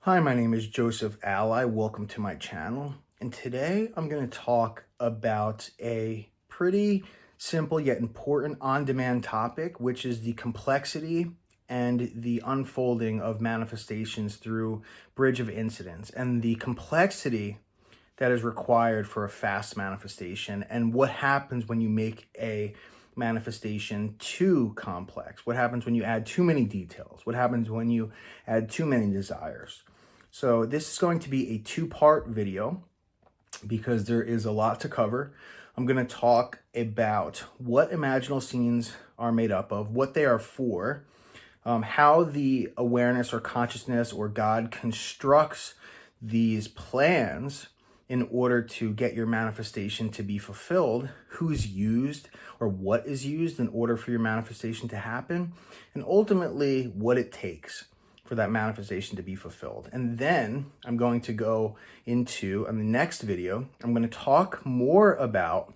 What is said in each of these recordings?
Hi, my name is Joseph Alai. Welcome to my channel. And today I'm going to talk about a pretty simple yet important on-demand topic, which is the complexity and the unfolding of manifestations through bridge of incidents and the complexity that is required for a fast manifestation and what happens when you make a manifestation too complex. What happens when you add too many details? What happens when you add too many desires? So this is going to be a two-part video because there is a lot to cover. I'm going to talk about what imaginal scenes are made up of, what they are for, how the awareness or consciousness or God constructs these plans in order to get your manifestation to be fulfilled, who's used or what is used in order for your manifestation to happen, and ultimately what it takes for that manifestation to be fulfilled. And then I'm going to go into, in the next video, I'm going to talk more about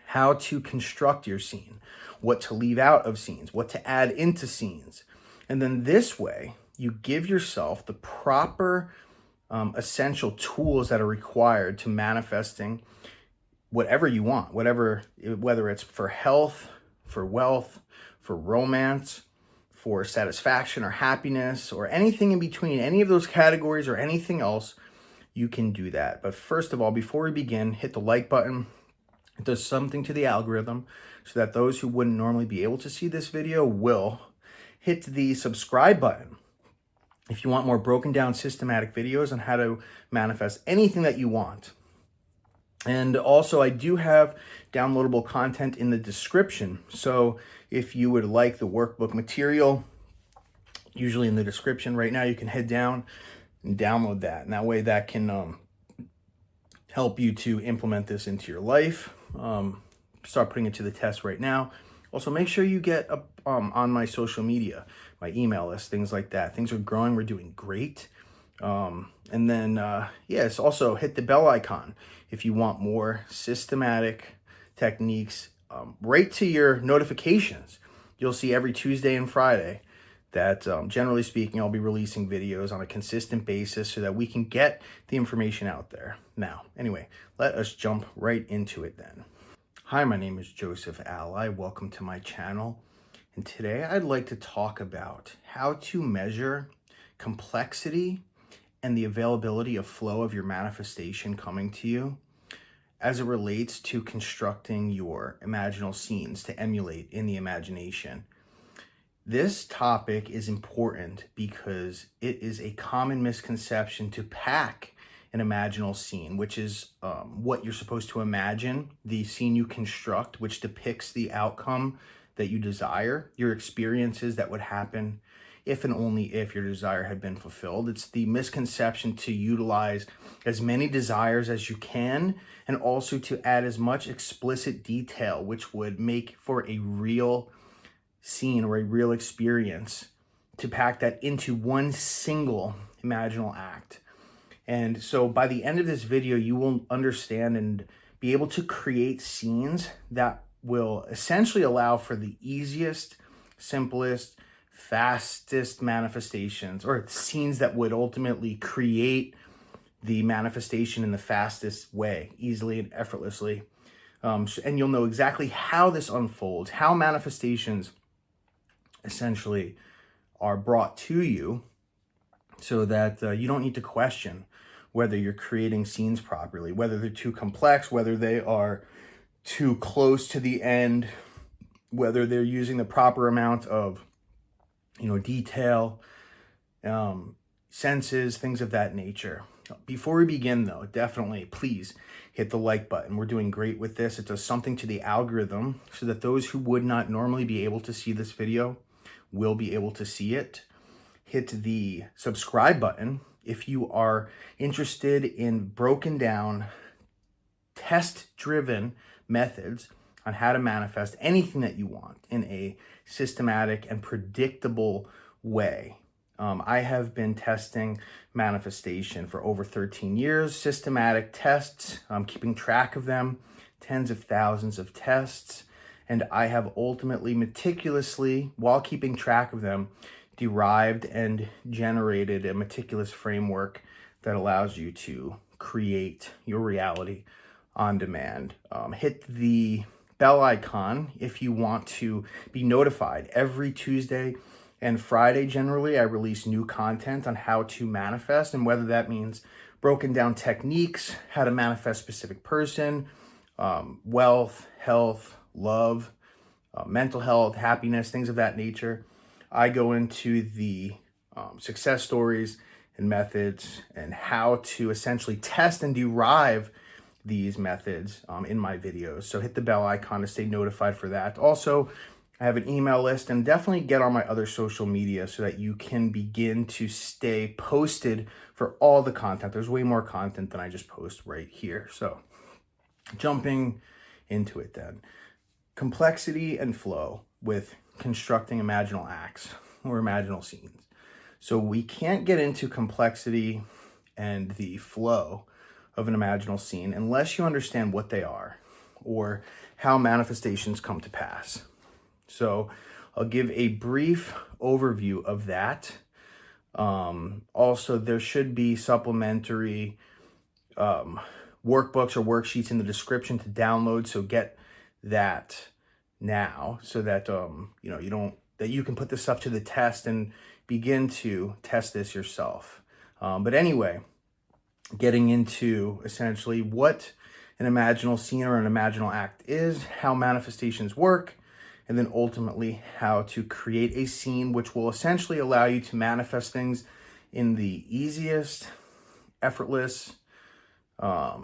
how to construct your scene, what to leave out of scenes, what to add into scenes. And then this way, you give yourself the proper essential tools that are required to manifesting whatever you want, whether it's for health, for wealth, for romance, for satisfaction or happiness, or anything in between, any of those categories or anything else, you can do that. But first of all, before we begin, hit the like button. It does something to the algorithm so that those who wouldn't normally be able to see this video will. Hit the subscribe button if you want more broken down systematic videos on how to manifest anything that you want. And also, I do have downloadable content in the description. So if you would like the workbook material, usually in the description right now, you can head down and download that. And that way that can help you to implement this into your life. Start putting it to the test right now. Also, make sure you get up on my social media, my email list, things like that. Things are growing. We're doing great. And then, yes, also hit the bell icon if you want more systematic techniques right to your notifications. You'll see every Tuesday and Friday that, generally speaking, I'll be releasing videos on a consistent basis so that we can get the information out there. Now, anyway, let us jump right into it then. Hi, my name is Joseph Alai. Welcome to my channel. And today I'd like to talk about how to measure complexity and the availability of flow of your manifestation coming to you as it relates to constructing your imaginal scenes to emulate in the imagination. This topic is important because it is a common misconception to pack an imaginal scene, which is what you're supposed to imagine, the scene you construct, which depicts the outcome that you desire, your experiences that would happen if and only if your desire had been fulfilled. It's the misconception to utilize as many desires as you can and also to add as much explicit detail, which would make for a real scene or a real experience, to pack that into one single imaginal act. And so by the end of this video, you will understand and be able to create scenes that will essentially allow for the easiest, simplest, fastest manifestations, or scenes that would ultimately create the manifestation in the fastest way, easily and effortlessly. And you'll know exactly how this unfolds, how manifestations essentially are brought to you, so that you don't need to question whether you're creating scenes properly, whether they're too complex, whether they are too close to the end, whether they're using the proper amount of detail, senses, things of that nature. Before we begin though, definitely please hit the like button. We're doing great with this. It does something to the algorithm so that those who would not normally be able to see this video will be able to see it. Hit the subscribe button if you are interested in broken down, test-driven methods on how to manifest anything that you want in a systematic and predictable way. I have been testing manifestation for over 13 years, systematic tests, keeping track of them, tens of thousands of tests, and I have ultimately meticulously, while keeping track of them, derived and generated a meticulous framework that allows you to create your reality on demand. Hit the bell icon if you want to be notified. Every Tuesday and Friday, generally, I release new content on how to manifest, and whether that means broken down techniques, how to manifest specific person, wealth, health, love, mental health, happiness, things of that nature. I go into the success stories and methods and how to essentially test and derive these methods in my videos. So hit the bell icon to stay notified for that. Also, I have an email list, and definitely get on my other social media so that you can begin to stay posted for all the content. There's way more content than I just post right here. So jumping into it then. Complexity and flow with constructing imaginal acts or imaginal scenes. So we can't get into complexity and the flow of an imaginal scene unless you understand what they are or how manifestations come to pass. So I'll give a brief overview of that. Also, there should be supplementary workbooks or worksheets in the description to download. So get that now so that you can put this stuff to the test and begin to test this yourself. But anyway, getting into essentially what an imaginal scene or an imaginal act is, how manifestations work, and then ultimately how to create a scene which will essentially allow you to manifest things in the easiest, effortless,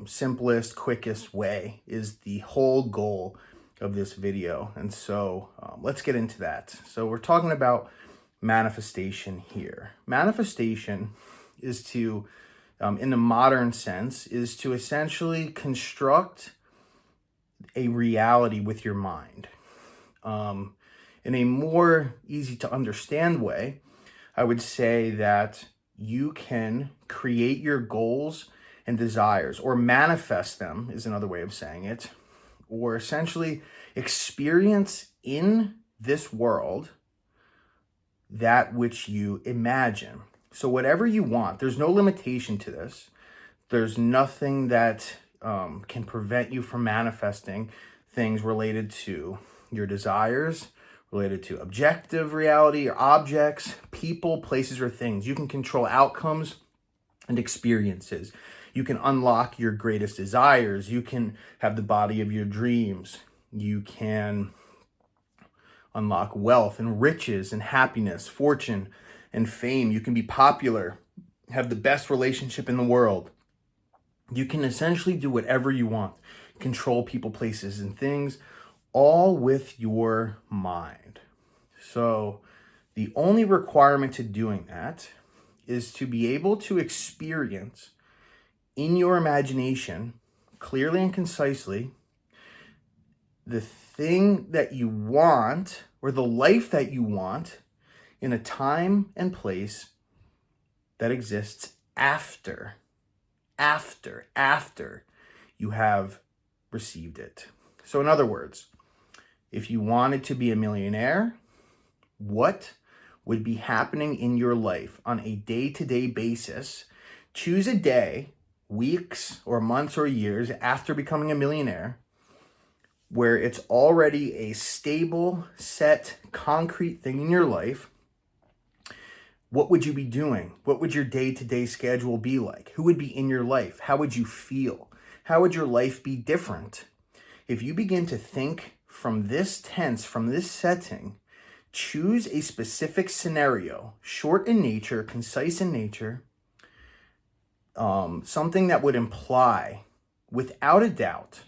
simplest, quickest way is the whole goal of this video. And so let's get into that. So we're talking about manifestation here. Manifestation is to, in the modern sense, is to essentially construct a reality with your mind. In a more easy to understand way, I would say that you can create your goals and desires, or manifest them is another way of saying it, or essentially experience in this world that which you imagine. So whatever you want, there's no limitation to this. There's nothing that can prevent you from manifesting things related to your desires, related to objective reality or objects, people, places, or things. You can control outcomes and experiences. You can unlock your greatest desires. You can have the body of your dreams. You can unlock wealth and riches and happiness, fortune and fame. You can be popular, have the best relationship in the world. You can essentially do whatever you want, control people, places, and things, all with your mind. So the only requirement to doing that is to be able to experience in your imagination, clearly and concisely, the thing that you want or the life that you want in a time and place that exists after you have received it. So in other words, if you wanted to be a millionaire, what would be happening in your life on a day-to-day basis? Choose a day, weeks or months or years after becoming a millionaire where it's already a stable, set, concrete thing in your life. What would you be doing? What would your day-to-day schedule be like? Who would be in your life? How would you feel? How would your life be different? If you begin to think from this tense, from this setting, choose a specific scenario, short in nature, concise in nature, something that would imply, without a doubt,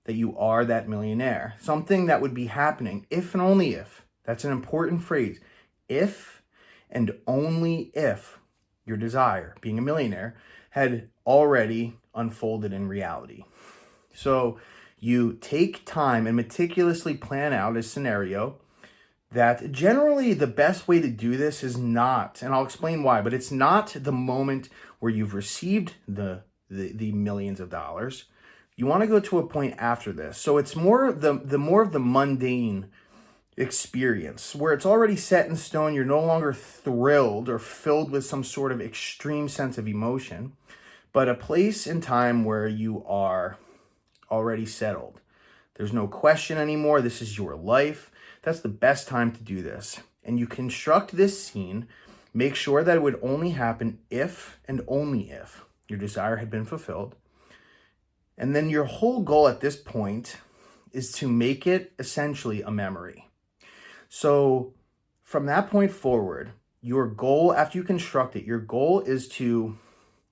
that you are that millionaire. Something that would be happening if and only if, that's an important phrase, if and only if your desire, being a millionaire, had already unfolded in reality. So you take time and meticulously plan out a scenario that generally the best way to do this is not, and I'll explain why, but it's not the moment where you've received the millions of dollars. You want to go to a point after this. So it's more the more of the mundane experience where it's already set in stone. You're no longer thrilled or filled with some sort of extreme sense of emotion, but a place in time where you are already settled. There's no question anymore. This is your life. That's the best time to do this. And you construct this scene, make sure that it would only happen if and only if your desire had been fulfilled. And then your whole goal at this point is to make it essentially a memory. So from that point forward, your goal, after you construct it, your goal is to,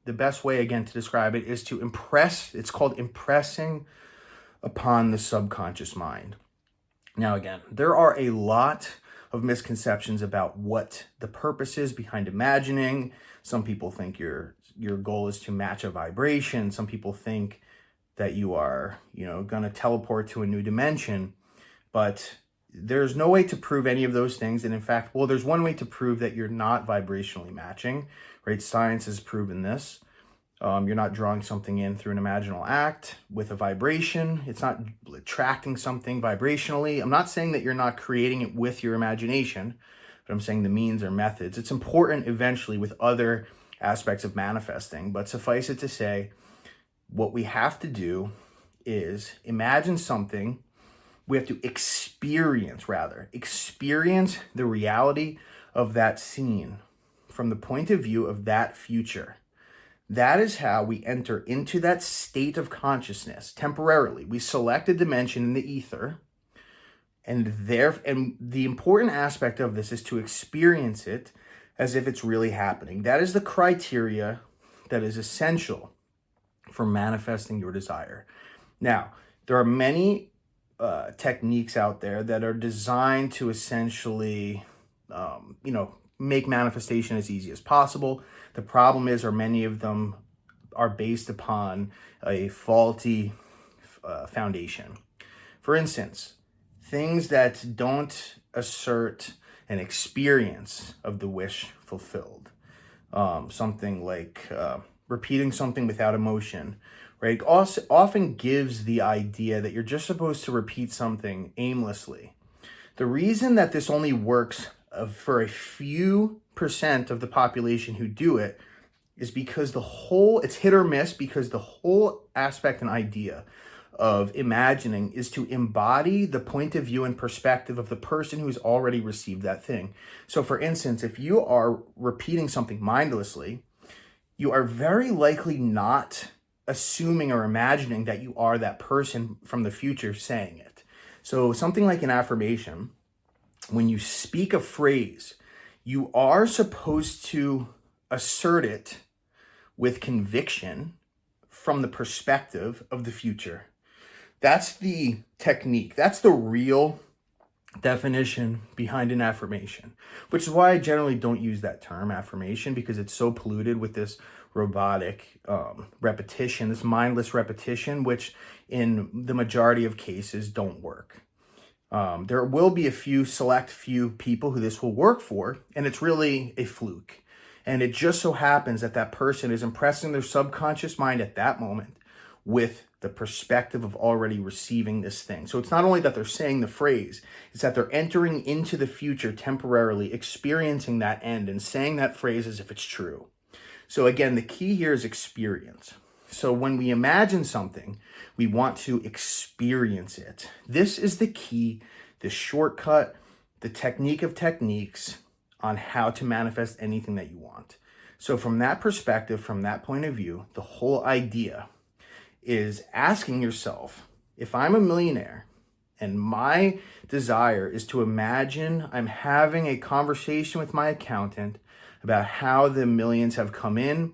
the best way again to describe it is to impress. It's called impressing upon the subconscious mind. Now again, there are a lot of misconceptions about what the purpose is behind imagining. Some people think your goal is to match a vibration. Some people think that you are, going to teleport to a new dimension, but there's no way to prove any of those things. And in fact, well, there's one way to prove that you're not vibrationally matching, right? Science has proven this. You're not drawing something in through an imaginal act with a vibration. It's not attracting something vibrationally. I'm not saying that you're not creating it with your imagination, but I'm saying the means or methods. It's important eventually with other aspects of manifesting, but suffice it to say, what we have to do is imagine something. We have to experience the reality of that scene from the point of view of that future. That is how we enter into that state of consciousness temporarily. We select a dimension in the ether, and the important aspect of this is to experience it as if it's really happening. That is the criteria that is essential for manifesting your desire. Now, there are many techniques out there that are designed to essentially, make manifestation as easy as possible. The problem is, many of them are based upon a faulty foundation. For instance, things that don't assert an experience of the wish fulfilled. Something like repeating something without emotion, right? Also, often gives the idea that you're just supposed to repeat something aimlessly. The reason that this only works for a few percent of the population who do it is because it's hit or miss, because the whole aspect and idea of imagining is to embody the point of view and perspective of the person who's already received that thing. So for instance, if you are repeating something mindlessly, you are very likely not assuming or imagining that you are that person from the future saying it. So something like an affirmation, when you speak a phrase, you are supposed to assert it with conviction from the perspective of the future. That's the technique. That's the real definition behind an affirmation, which is why I generally don't use that term affirmation, because it's so polluted with this robotic repetition, this mindless repetition, which in the majority of cases don't work. There will be a select few people who this will work for, and it's really a fluke. And it just so happens that that person is impressing their subconscious mind at that moment with the perspective of already receiving this thing. So it's not only that they're saying the phrase, it's that they're entering into the future temporarily, experiencing that end and saying that phrase as if it's true. So again, the key here is experience. So when we imagine something, we want to experience it. This is the key, the shortcut, the technique of techniques on how to manifest anything that you want. So from that perspective, from that point of view, the whole idea is asking yourself, if I'm a millionaire and my desire is to imagine I'm having a conversation with my accountant about how the millions have come in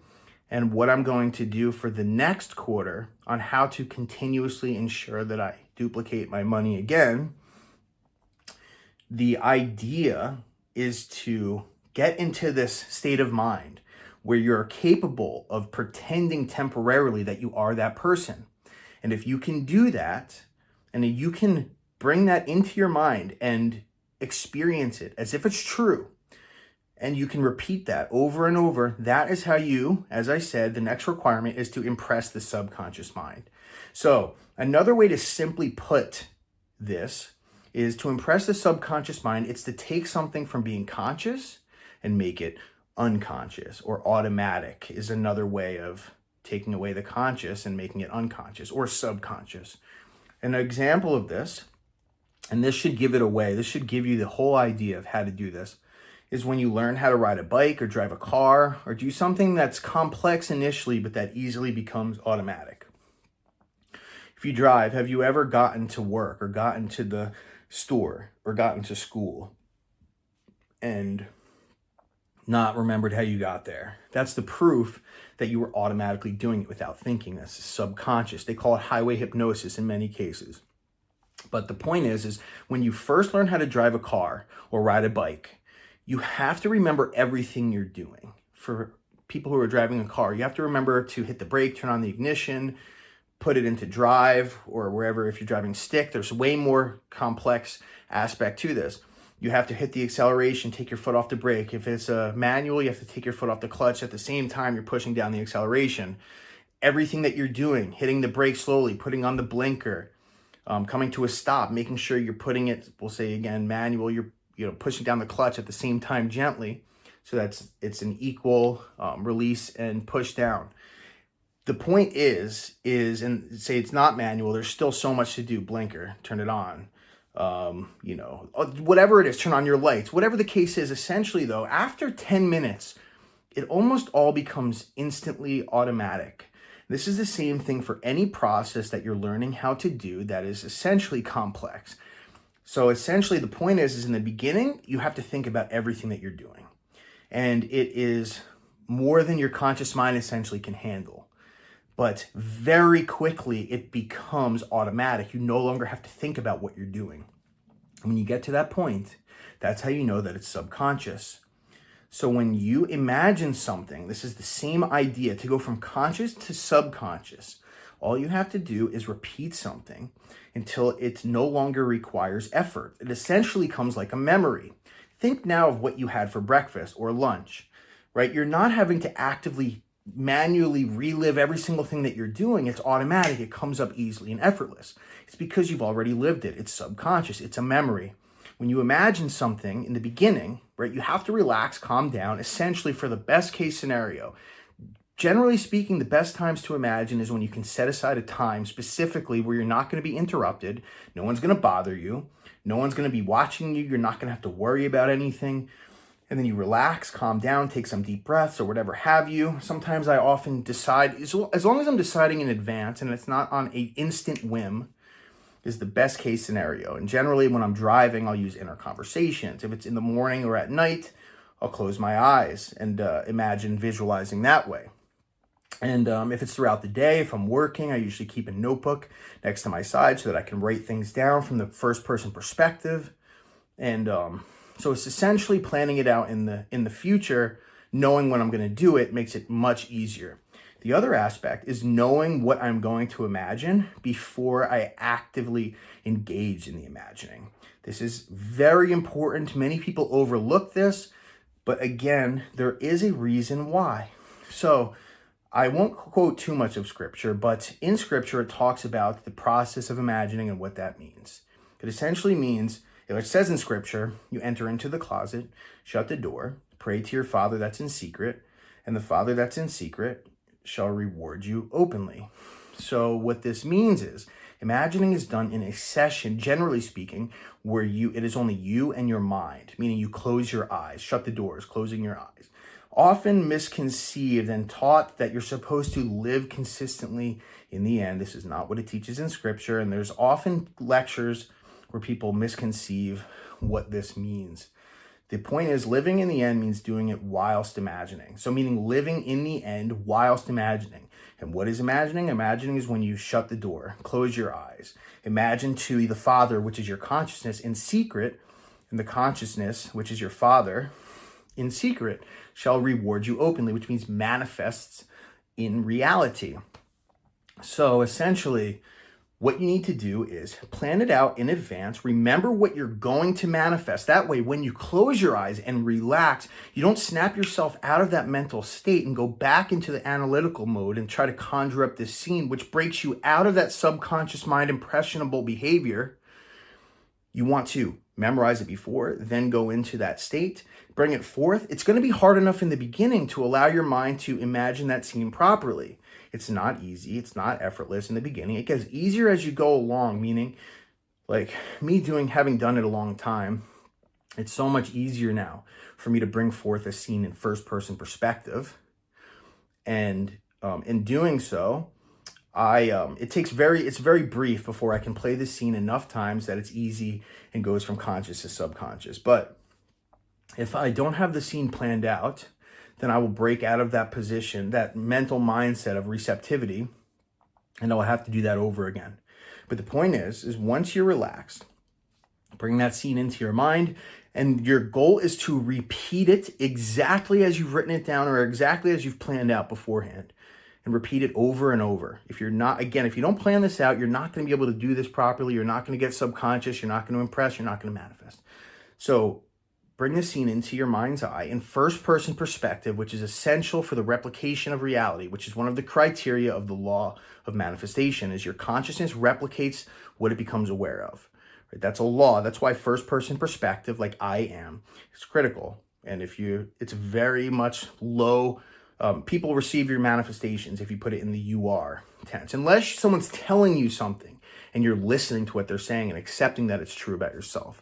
and what I'm going to do for the next quarter on how to continuously ensure that I duplicate my money again, the idea is to get into this state of mind where you're capable of pretending temporarily that you are that person. And if you can do that, and you can bring that into your mind and experience it as if it's true, and you can repeat that over and over, that is how you, as I said, the next requirement is to impress the subconscious mind. So another way to simply put this is to impress the subconscious mind. It's to take something from being conscious and make it unconscious, or automatic is another way of taking away the conscious and making it unconscious or subconscious. An example of this, and this should give it away, this should give you the whole idea of how to do this, is when you learn how to ride a bike or drive a car or do something that's complex initially, but that easily becomes automatic. If you drive, have you ever gotten to work or gotten to the store or gotten to school and not remembered how you got there? That's the proof that you were automatically doing it without thinking. That's subconscious. They call it highway hypnosis in many cases. But the point is when you first learn how to drive a car or ride a bike, you have to remember everything you're doing. For people who are driving a car, you have to remember to hit the brake, turn on the ignition, put it into drive, or wherever. If you're driving stick, there's way more complex aspect to this. You have to hit the acceleration, take your foot off the brake. If it's a manual, you have to take your foot off the clutch at the same time you're pushing down the acceleration. Everything that you're doing, hitting the brake slowly, putting on the blinker, coming to a stop, making sure you're putting it, we'll say again, manual, you're pushing down the clutch at the same time gently, so it's an equal release and push down. The point is, and say it's not manual, there's still so much to do. Blinker, turn it on. Whatever it is, turn on your lights, whatever the case is. Essentially though, after 10 minutes, it almost all becomes instantly automatic. This is the same thing for any process that you're learning how to do that is essentially complex. So essentially the point is in the beginning, you have to think about everything that you're doing. And it is more than your conscious mind essentially can handle. But very quickly, it becomes automatic. You no longer have to think about what you're doing. When you get to that point, that's how you know that it's subconscious. So when you imagine something, this is the same idea, to go from conscious to subconscious. All you have to do is repeat something until it no longer requires effort. It essentially comes like a memory. Think now of what you had for breakfast or lunch, right? You're not having to actively manually relive every single thing that you're doing. It's automatic. It comes up easily and effortless. It's because you've already lived it. It's subconscious. It's a memory. When you imagine something in the beginning, right, you have to relax, calm down, essentially for the best case scenario. Generally speaking, the best times to imagine is when you can set aside a time specifically where you're not going to be interrupted. No one's going to bother you. No one's going to be watching you. You're not going to have to worry about anything. And then you relax, calm down, take some deep breaths or whatever have you. Sometimes I often decide, as long as I'm deciding in advance and it's not on an instant whim, is the best case scenario. And generally when I'm driving, I'll use inner conversations. If it's in the morning or at night, I'll close my eyes and imagine visualizing that way. And if it's throughout the day, if I'm working, I usually keep a notebook next to my side so that I can write things down from the first person perspective. And so it's essentially planning it out in the future. Knowing when I'm going to do it makes it much easier. The other aspect is knowing what I'm going to imagine before I actively engage in the imagining. This is very important. Many people overlook this, but again, there is a reason why. So I won't quote too much of scripture, but in scripture, it talks about the process of imagining and what that means. It essentially means, it says in scripture, you enter into the closet, shut the door, pray to your Father that's in secret, and the Father that's in secret shall reward you openly. So what this means is, imagining is done in a session, generally speaking, where it is only you and your mind, meaning you close your eyes, shut the doors, closing your eyes. Often misconceived and taught that you're supposed to live consistently in the end. This is not what it teaches in scripture, and there's often lectures where people misconceive what this means. The point is, living in the end means doing it whilst imagining. So meaning living in the end whilst imagining. And what is imagining? Imagining is when you shut the door, close your eyes. Imagine to the Father, which is your consciousness, in secret, and the consciousness, which is your Father, in secret, shall reward you openly, which means manifests in reality. So essentially, what you need to do is plan it out in advance. Remember what you're going to manifest. That way, when you close your eyes and relax, you don't snap yourself out of that mental state and go back into the analytical mode and try to conjure up this scene, which breaks you out of that subconscious mind impressionable behavior You want to memorize it before, then go into that state, bring it forth. It's going to be hard enough in the beginning to allow your mind to imagine that scene properly. It's not easy. It's not effortless in the beginning. It gets easier as you go along, meaning like me having done it a long time, it's so much easier now for me to bring forth a scene in first person perspective. And in doing so, it's very brief before I can play the scene enough times that it's easy and goes from conscious to subconscious. But if I don't have the scene planned out, then I will break out of that position, that mental mindset of receptivity, and I'll have to do that over again. But the point is once you're relaxed, bring that scene into your mind, and your goal is to repeat it exactly as you've written it down or exactly as you've planned out beforehand, and repeat it over and over. If you don't plan this out, you're not going to be able to do this properly. You're not going to get subconscious. You're not going to impress. You're not going to manifest. So bring the scene into your mind's eye in first person perspective, which is essential for the replication of reality, which is one of the criteria of the law of manifestation, is your consciousness replicates what it becomes aware of. Right? That's a law. That's why first person perspective, like I am, is critical. And it's very much low. People receive your manifestations if you put it in the you are tense, unless someone's telling you something and you're listening to what they're saying and accepting that it's true about yourself.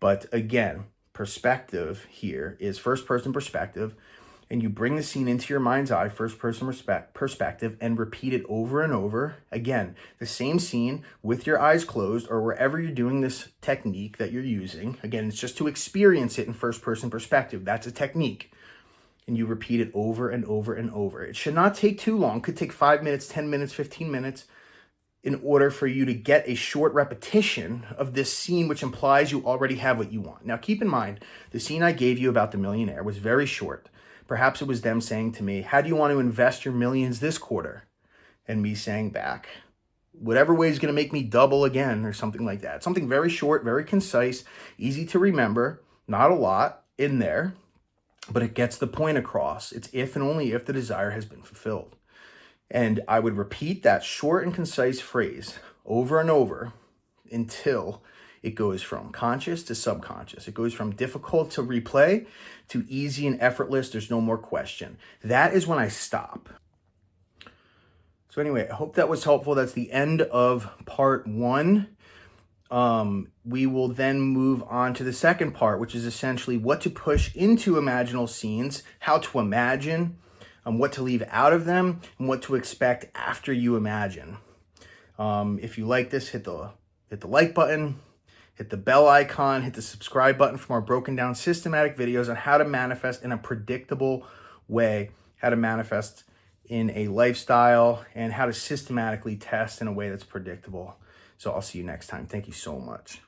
But again, perspective here is first person perspective, and you bring the scene into your mind's eye, first person perspective, and repeat it over and over. Again, the same scene with your eyes closed or wherever you're doing this technique that you're using. Again, it's just to experience it in first person perspective. That's a technique. And you repeat it over and over and over. It should not take too long. It could take 5 minutes, 10 minutes, 15 minutes in order for you to get a short repetition of this scene, which implies you already have what you want. Now, keep in mind, the scene I gave you about the millionaire was very short. Perhaps it was them saying to me, how do you want to invest your millions this quarter? And me saying back, whatever way is going to make me double again, or something like that. Something very short, very concise, easy to remember, not a lot in there, but it gets the point across. It's if and only if the desire has been fulfilled. And I would repeat that short and concise phrase over and over until it goes from conscious to subconscious. It goes from difficult to replay to easy and effortless. There's no more question. That is when I stop. So anyway, I hope that was helpful. That's the end of part 1. We will then move on to the second part, which is essentially what to push into imaginal scenes, how to imagine, what to leave out of them, and what to expect after you imagine. If you like this, hit the like button, hit the bell icon, hit the subscribe button for more broken down systematic videos on how to manifest in a predictable way, how to manifest in a lifestyle, and how to systematically test in a way that's predictable. So I'll see you next time. Thank you so much.